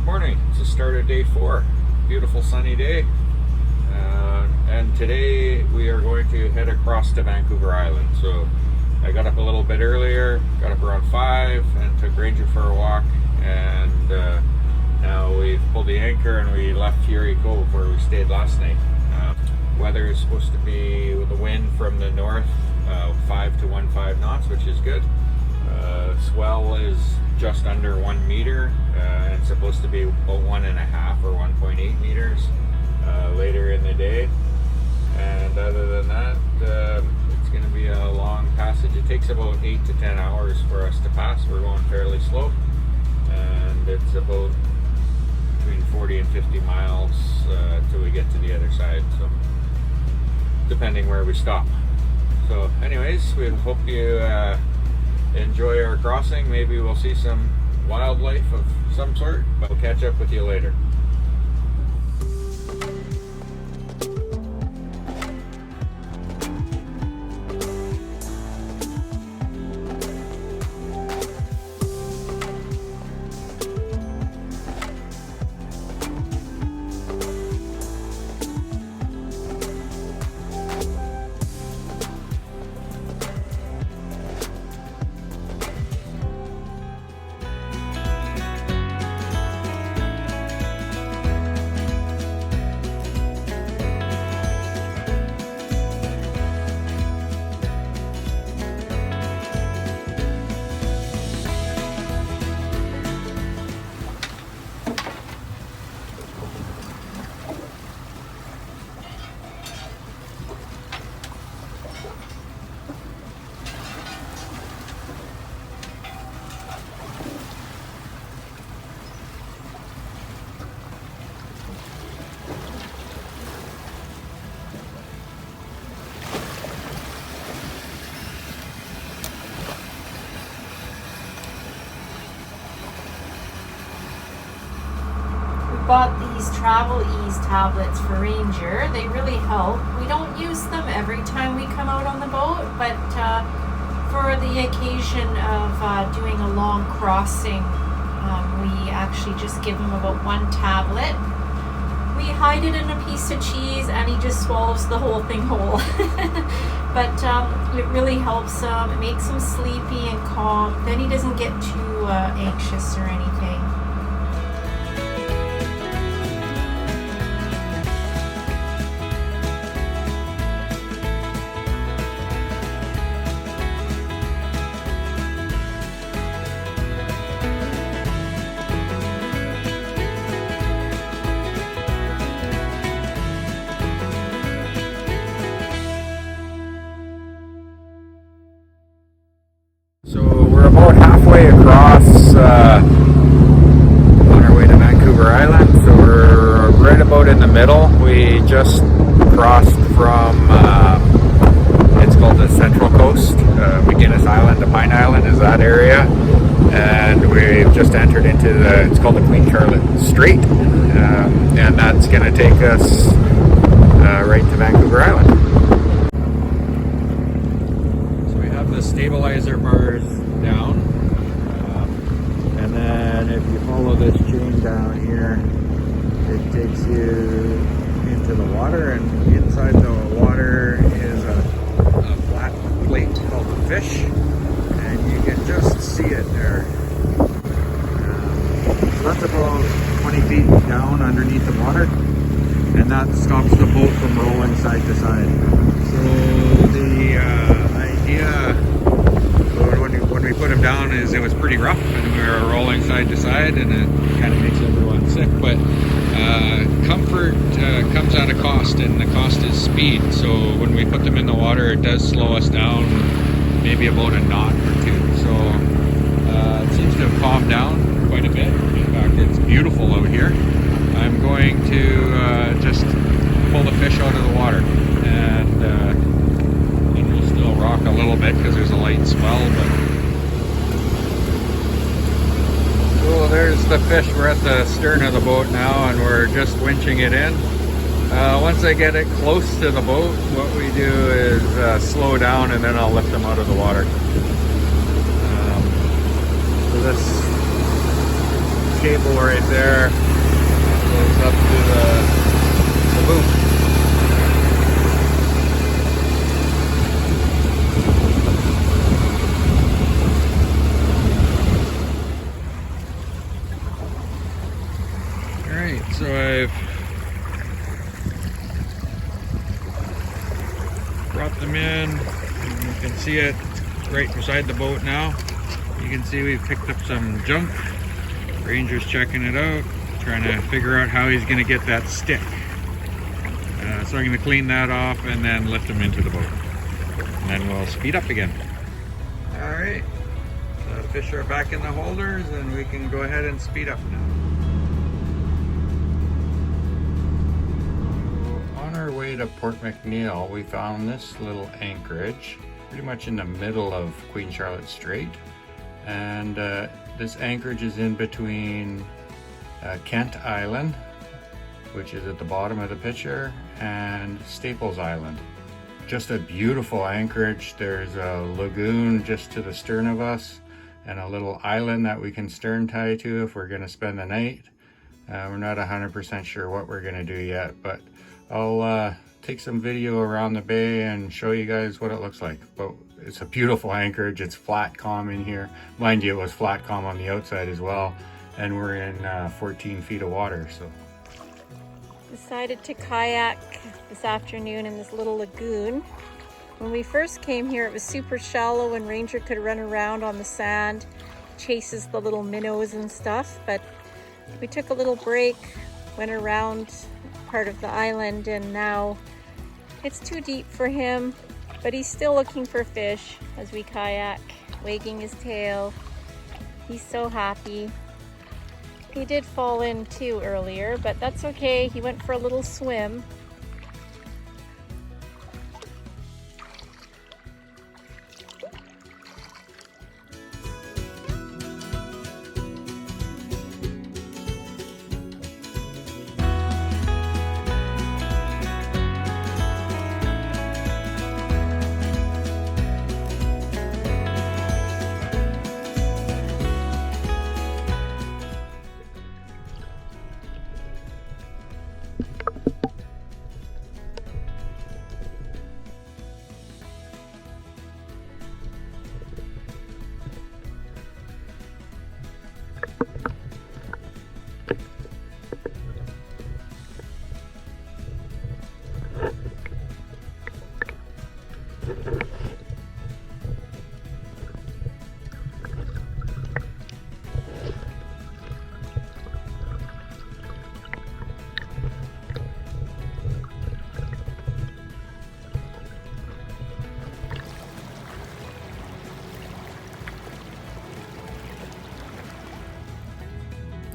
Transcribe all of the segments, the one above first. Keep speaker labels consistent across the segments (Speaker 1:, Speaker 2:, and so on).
Speaker 1: Good morning. It's the start of day 4. Beautiful sunny day. And today we are going to head across to Vancouver Island. So I got up a little bit earlier, got up around 5 and took Ranger for a walk. And now we've pulled the anchor and we left Fury Cove where we stayed last night. Weather is supposed to be with the wind from the north, 5 to 15 knots, which is good. Swell is just under 1 meter. It's supposed to be about 1.5 or 1.8 meters later in the day. And other than that, it's going to be a long passage. It takes about 8 to 10 hours for us to pass. We're going fairly slow, and it's about between 40 and 50 miles till we get to the other side, so depending where we stop. So anyways, we hope you enjoy our crossing. Maybe we'll see some wildlife of some sort, but we'll catch up with you later.
Speaker 2: Bought these Travel Ease tablets for Ranger. They really help. We don't use them every time we come out on the boat, but for the occasion of doing a long crossing, we actually just give him about 1 tablet. We hide it in a piece of cheese and he just swallows the whole thing whole. But it really helps him. It makes him sleepy and calm. Then he doesn't get too anxious or anything.
Speaker 1: So we're about halfway across on our way to Vancouver Island, so we're right about in the middle. We just crossed from, it's called the Central Coast, McGinnis Island to Pine Island is that area, and we've just entered into it's called the Queen Charlotte Strait, and that's going to take us right to Vancouver Island. The stabilizer bars down, and then if you follow this chain down here, it takes you into the water, and inside the water is a flat plate called a fish, and you can just see it there. So that's about 20 feet down underneath the water, and that stops the boat from rolling side to side. So the idea when we put him down is it was pretty rough and we were rolling side to side, and it kind of makes everyone sick, but comfort comes at a cost, and the cost is speed. So when we put them in the water, it does slow us down maybe about a knot or 2. So it seems to have calmed down quite a bit. In fact, it's beautiful out here. I'm going to just pull the fish out of the water, and we'll still rock a little bit because there's a light swell, but so there's the fish. We're at the stern of the boat now, and we're just winching it in. Once I get it close to the boat, what we do is slow down, and then I'll lift them out of the water. So this cable right there. Goes up to the boom. Alright, so I've brought them in. You can see it right beside the boat now. You can see we've picked up some junk. Ranger's checking it out, trying to figure out how he's going to get that stick. So I'm going to clean that off and then lift him into the boat. And then we'll speed up again. Alright, the fish are back in the holders and we can go ahead and speed up now. On our way to Port McNeill, we found this little anchorage pretty much in the middle of Queen Charlotte Strait. And this anchorage is in between Kent Island, which is at the bottom of the picture, and Staples Island. Just a beautiful anchorage. There's a lagoon just to the stern of us and a little island that we can stern tie to if we're going to spend the night. We're not 100% sure what we're going to do yet, but I'll take some video around the bay and show you guys what it looks like. But it's a beautiful anchorage. It's flat calm in here. Mind you, it was flat calm on the outside as well. And we're in 14 feet of water, so.
Speaker 2: Decided to kayak this afternoon in this little lagoon. When we first came here, it was super shallow and Ranger could run around on the sand, chases the little minnows and stuff. But we took a little break, went around part of the island, and now it's too deep for him, but he's still looking for fish as we kayak, wagging his tail. He's so happy. He did fall in too earlier, but that's okay. He went for a little swim.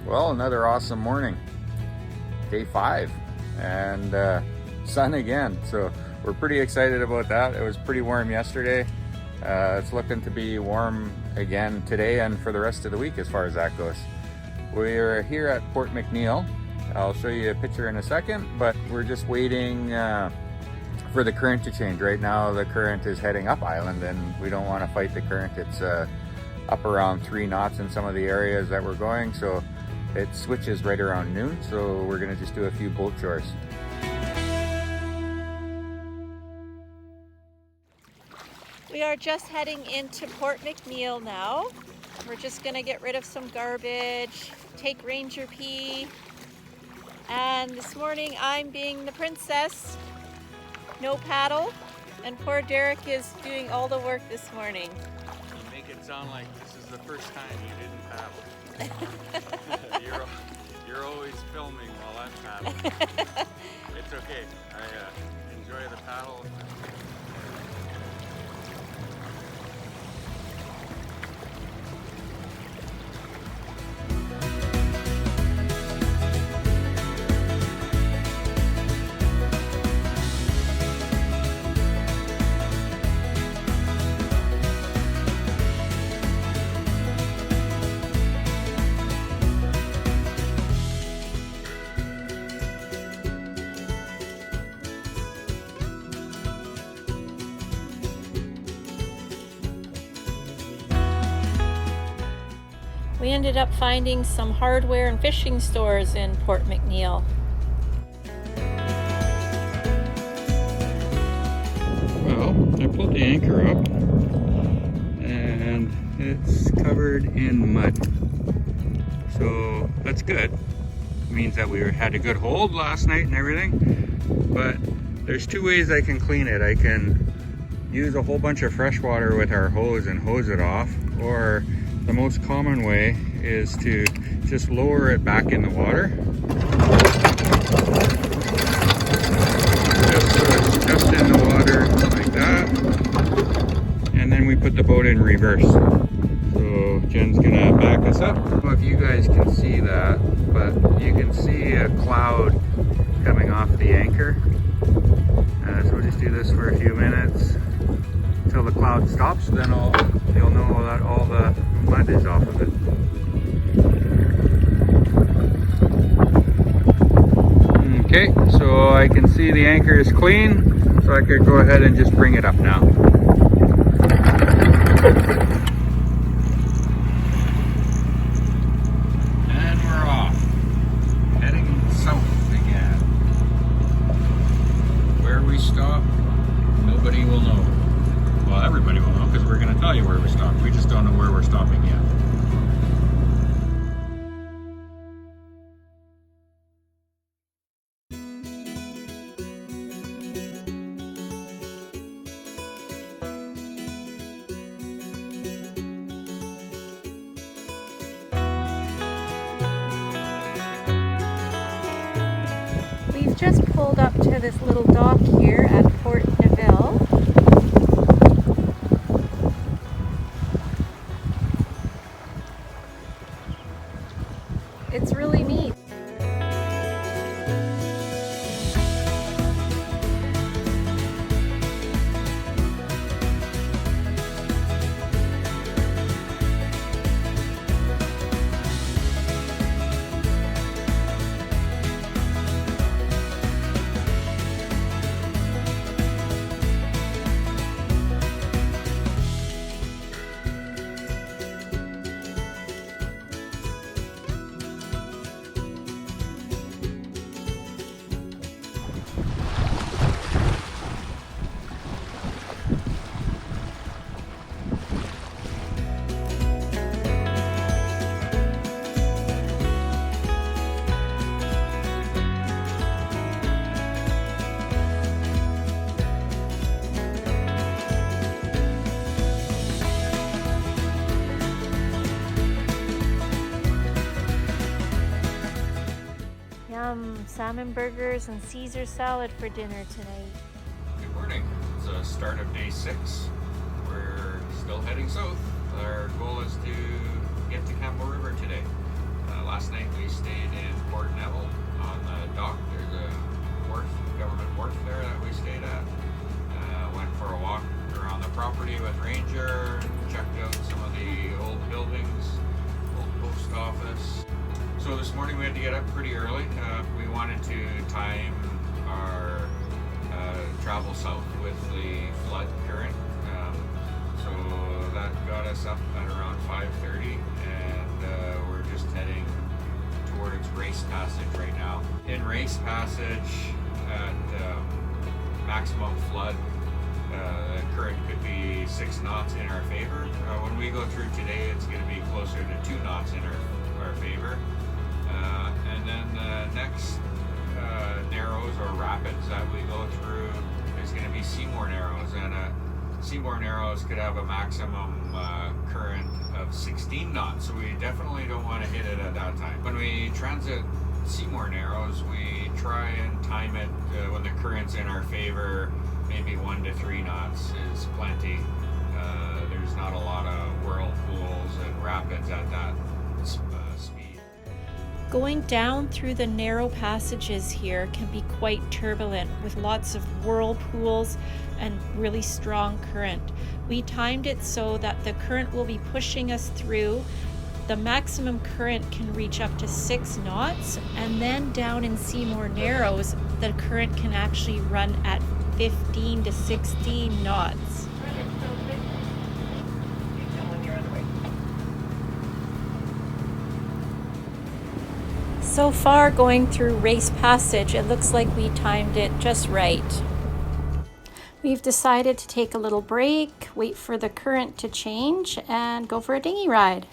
Speaker 1: Well, another awesome morning. Day 5 and sun again. So we're pretty excited about that. It was pretty warm yesterday. It's looking to be warm again today and for the rest of the week as far as that goes. We're here at Port McNeill. I'll show you a picture in a second, but we're just waiting for the current to change. Right now the current is heading up island and we don't want to fight the current. It's up around 3 knots in some of the areas that we're going, so it switches right around noon, so we're gonna just do a few boat chores.
Speaker 2: We are just heading into Port McNeill now. We're just gonna get rid of some garbage, take Ranger pee, and this morning I'm being the princess, no paddle, and poor Derek is doing all the work this morning.
Speaker 1: You make it sound like this is the first time you didn't paddle. You're always filming while I'm paddling. It's okay. I enjoy the paddle.
Speaker 2: ended up finding some hardware and fishing stores in Port McNeill.
Speaker 1: Well, I pulled the anchor up and it's covered in mud. So that's good. It means that we had a good hold last night and everything. But there's two ways I can clean it. I can use a whole bunch of fresh water with our hose and hose it off, or the most common way is to just lower it back in the water. Just so it's just in the water like that. And then we put the boat in reverse. So Jen's gonna back us up. I don't know if you guys can see that, but you can see a cloud coming off the anchor. So we'll just do this for a few minutes until the cloud stops, then you'll know that all the mud is off of it. Okay, so I can see the anchor is clean, so I could go ahead and just bring it up now. And we're off, heading south again. Where we stop, nobody will know. Well, everybody will know because we're going to tell you where we stopped. We just don't know where we're stopping yet.
Speaker 2: We've just pulled up to this little dock here at Port Neville. It's really neat. Salmon burgers and Caesar salad for dinner tonight.
Speaker 1: Good morning. It's the start of day 6. We're still heading south. Our goal is to get to Campbell River today. Last night we stayed in Port Neville on the dock. There's a wharf, government wharf there that we stayed at. Went for a walk around the property with Ranger, checked out some of the old buildings, old post office. So this morning we had to get up pretty early. We wanted to time our travel south with the flood current. So that got us up at around 5:30, and we're just heading towards Race Passage right now. In Race Passage at maximum flood, the current could be 6 knots in our favor. When we go through today, it's going to be closer to 2 knots in our favor. And then the next narrows or rapids that we go through is going to be Seymour Narrows, and Seymour Narrows could have a maximum current of 16 knots, so we definitely don't want to hit it at that time. When we transit Seymour Narrows, we try and time it when the current's in our favor. Maybe 1 to 3 knots is plenty. There's not a lot of whirlpools and rapids at that speed.
Speaker 2: Going down through the narrow passages here can be quite turbulent with lots of whirlpools and really strong current. We timed it so that the current will be pushing us through. The maximum current can reach up to 6 knots, and then down in Seymour Narrows, the current can actually run at 15 to 16 knots. So far, going through Race Passage, it looks like we timed it just right. We've decided to take a little break, wait for the current to change, and go for a dinghy ride.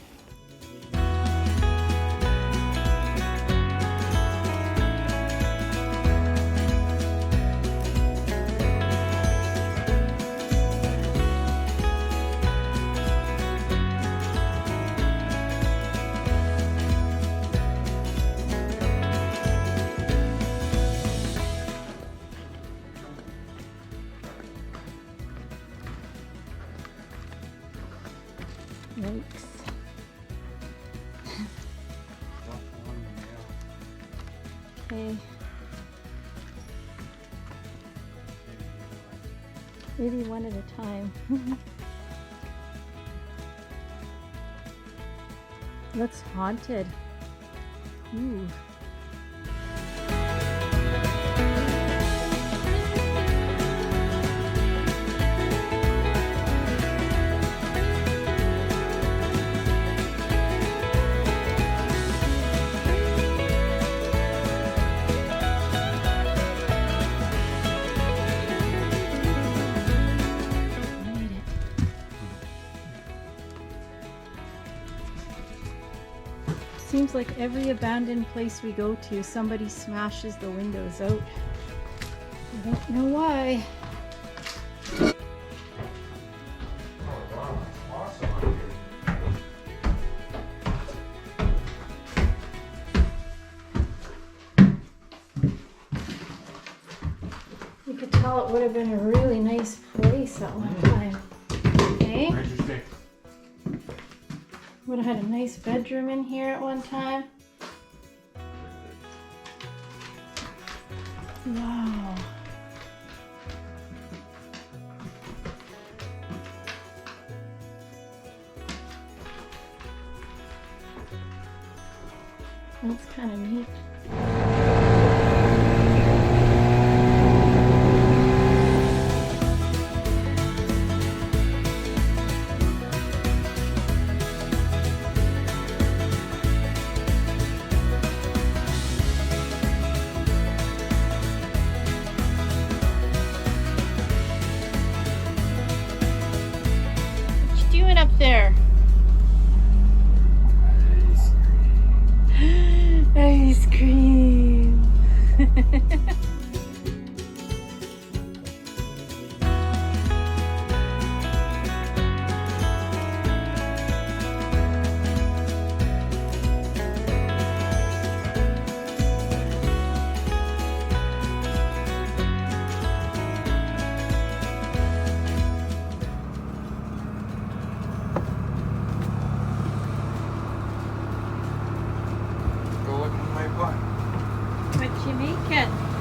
Speaker 2: Yikes. Okay. Maybe one at a time. Looks haunted. Ooh. Seems like every abandoned place we go to, somebody smashes the windows out. I don't know why.
Speaker 1: Oh wow, awesome on here.
Speaker 2: You could tell it would have been a really nice place at one time. Okay?
Speaker 1: Interesting.
Speaker 2: Would have had a nice bedroom in here at one time. Wow. That's kind of neat. Up there. Ice cream. What you making?